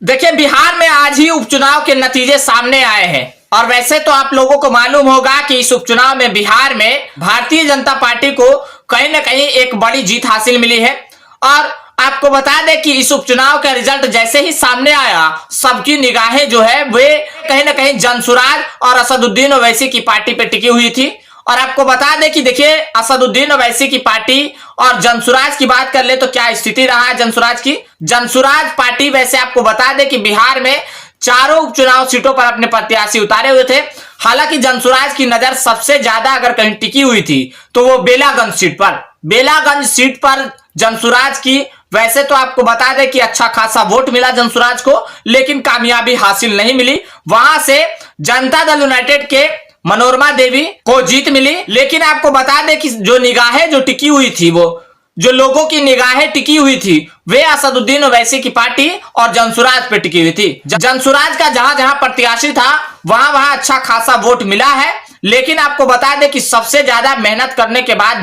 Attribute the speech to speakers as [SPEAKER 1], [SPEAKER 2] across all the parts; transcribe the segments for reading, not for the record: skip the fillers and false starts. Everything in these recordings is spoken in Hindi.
[SPEAKER 1] देखिए, बिहार में आज ही उपचुनाव के नतीजे सामने आए हैं और वैसे तो आप लोगों को मालूम होगा कि इस उपचुनाव में बिहार में भारतीय जनता पार्टी को कहीं ना कहीं एक बड़ी जीत हासिल मिली है। और आपको बता दें कि इस उपचुनाव का रिजल्ट जैसे ही सामने आया, सबकी निगाहें जो है वे कहीं ना कहीं जनसुराज और असदुद्दीन ओवैसी की पार्टी पे टिकी हुई थी। और आपको बता दें कि देखिए, असदुद्दीन ओवैसी की पार्टी और जनसुराज की बात कर ले तो क्या स्थिति रहा है जनसुराज की। जनसुराज पार्टी वैसे आपको बता दें कि बिहार में चारों उपचुनाव सीटों पर अपने प्रत्याशी उतारे हुए थे। हालांकि जनसुराज की नजर सबसे ज्यादा अगर कहीं टिकी हुई थी तो वो बेलागंज सीट पर जनसुराज की वैसे तो आपको बता दें कि अच्छा खासा वोट मिला जनसुराज को, लेकिन कामयाबी हासिल नहीं मिली। वहां से जनता दल यूनाइटेड के मनोरमा देवी को जीत मिली। लेकिन आपको बता दें कि जो निगाहें जो टिकी हुई थी, वो जो लोगों की निगाहें टिकी हुई थी वे असदुद्दीन ओवैसी की पार्टी और जनसुराज पे टिकी हुई थी। जनसुराज का जहां जहां प्रत्याशी था वहां वहां अच्छा खासा वोट मिला है। लेकिन आपको बता दें कि सबसे ज्यादा मेहनत करने के बाद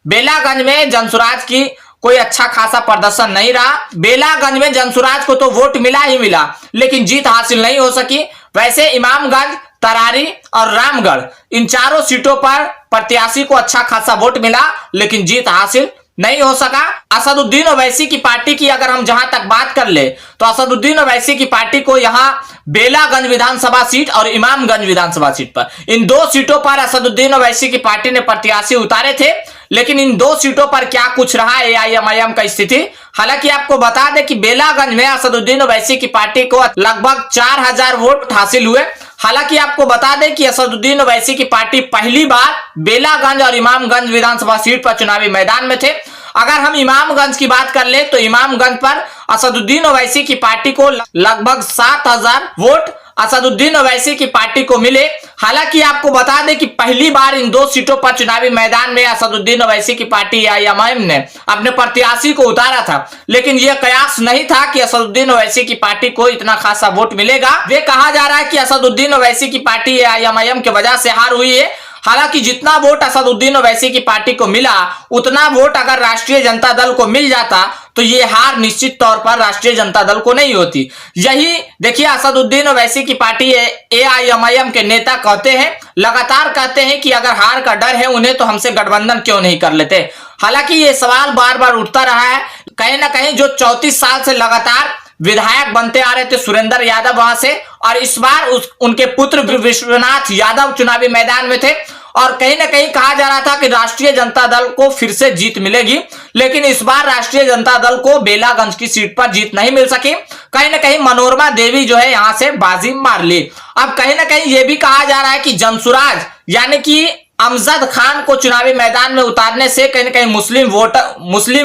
[SPEAKER 1] बेलागंज में जनसुराज की कोई अच्छा खासा प्रदर्शन नहीं रहा। बेलागंज में जनसुराज को तो वोट मिला ही मिला, लेकिन जीत हासिल नहीं हो सकी। वैसे इमामगंज, तरारी और रामगढ़, इन चारों सीटों पर प्रत्याशी को अच्छा खासा वोट मिला, लेकिन जीत हासिल नहीं हो सका। असदुद्दीन ओवैसी की पार्टी की अगर हम जहां तक बात कर ले तो असदुद्दीन ओवैसी की पार्टी को यहां बेलागंज विधानसभा सीट और इमामगंज विधानसभा सीट पर, इन दो सीटों पर असदुद्दीन ओवैसी की पार्टी ने प्रत्याशी उतारे थे। लेकिन इन दो सीटों पर क्या कुछ रहा एआईएमआईएम का स्थिति। हालांकि आपको बता दें कि बेलागंज में असदुद्दीन ओवैसी की पार्टी को लगभग 4000 वोट हासिल हुए। हालांकि आपको बता दें कि असदुद्दीन ओवैसी की पार्टी पहली बार बेलागंज और इमामगंज विधानसभा सीट पर चुनावी मैदान में थे। अगर हम इमामगंज की बात कर ले तो इमामगंज पर असदुद्दीन ओवैसी की पार्टी को लगभग 7000 वोट असदुद्दीन ओवैसी की पार्टी को मिले। हालांकि आपको बता दें कि पहली बार इन दो सीटों पर चुनावी मैदान में असदुद्दीन ओवैसी की पार्टी एआईएमआईएम ने अपने प्रत्याशी को उतारा था, लेकिन यह कयास नहीं था कि असदुद्दीन ओवैसी की पार्टी को इतना खासा वोट मिलेगा। वे कहा जा रहा है कि असदुद्दीन ओवैसी की पार्टी एआईएमआईएम की वजह से हार हुई है। हालांकि जितना वोट असदुद्दीन ओवैसी की पार्टी को मिला, उतना वोट अगर राष्ट्रीय जनता दल को मिल जाता तो ये हार निश्चित तौर पर राष्ट्रीय जनता दल को नहीं होती। यही देखिए, असदुद्दीन ओवैसी की पार्टी एआईएमआईएम के नेता कहते हैं, लगातार कहते हैं कि अगर हार का डर है उन्हें तो हमसे गठबंधन क्यों नहीं कर लेते। हालांकि ये सवाल बार बार उठता रहा है। कहीं ना कहीं जो 34 साल से लगातार विधायक बनते आ रहे थे सुरेंद्र यादव वहां से, और इस बार उनके पुत्र विश्वनाथ यादव चुनावी मैदान में थे और कहीं ना कहीं कहा जा रहा था कि राष्ट्रीय जनता दल को फिर से जीत मिलेगी। लेकिन इस बार राष्ट्रीय जनता दल को बेलागंज की सीट पर जीत नहीं मिल सकी। कहीं ना कहीं मनोरमा देवी जो है यहां से बाजी मार ली। अब कहीं ना कहीं यह भी कहा जा रहा है कि जनसुराज यानी कि अमजद खान को चुनावी मैदान में उतारने से कहीं ना कहीं मुस्लिम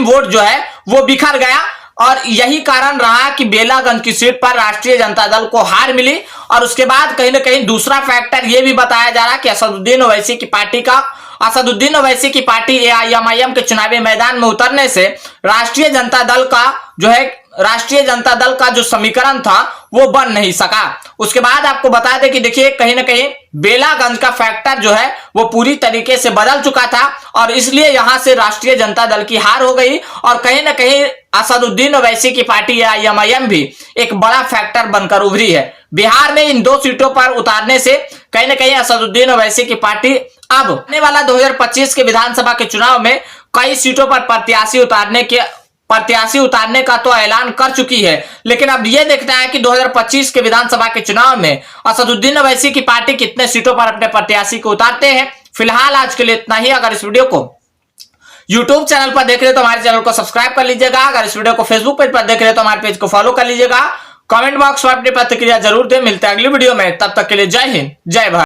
[SPEAKER 1] वोट जो है वो बिखर गया और यही कारण रहा कि बेलागंज की सीट पर राष्ट्रीय जनता दल को हार मिली। और उसके बाद कहीं ना कहीं दूसरा फैक्टर यह भी बताया जा रहा है कि असदुद्दीन ओवैसी की पार्टी एआईएमआईएम के चुनावी मैदान में उतरने से राष्ट्रीय जनता दल का जो समीकरण था वो बन नहीं सका। उसके बाद आपको बता दें कि देखिए, कहीं ना कहीं बेलागंज का फैक्टर जो है वो पूरी तरीके से बदल चुका था और इसलिए यहां से राष्ट्रीय जनता दल की हार हो गई और कहीं ना कहीं असदुद्दीन ओवैसी की पार्टी एआईएमआईएम भी एक बड़ा फैक्टर बनकर उभरी है। बिहार में इन दो सीटों पर उतारने से कहीं ना कहीं असदुद्दीन ओवैसी की पार्टी अब आने वाला 2025 के विधानसभा के चुनाव में कई सीटों पर प्रत्याशी उतारने का तो ऐलान कर चुकी है। लेकिन अब यह देखना है कि 2025 के विधानसभा के चुनाव में असदुद्दीन ओवैसी की पार्टी कितने सीटों पर अपने प्रत्याशी को उतारते हैं। फिलहाल आज के लिए इतना ही। अगर इस वीडियो को YouTube चैनल पर देख रहे तो हमारे चैनल को सब्सक्राइब कर लीजिएगा। अगर इस वीडियो को Facebook पेज पर देख रहे तो हमारे पेज को फॉलो कर लीजिएगा। कमेंट बॉक्स में अपनी प्रतिक्रिया जरूर दें। मिलते हैं अगली वीडियो में, तब तक के लिए जय हिंद, जय भारत।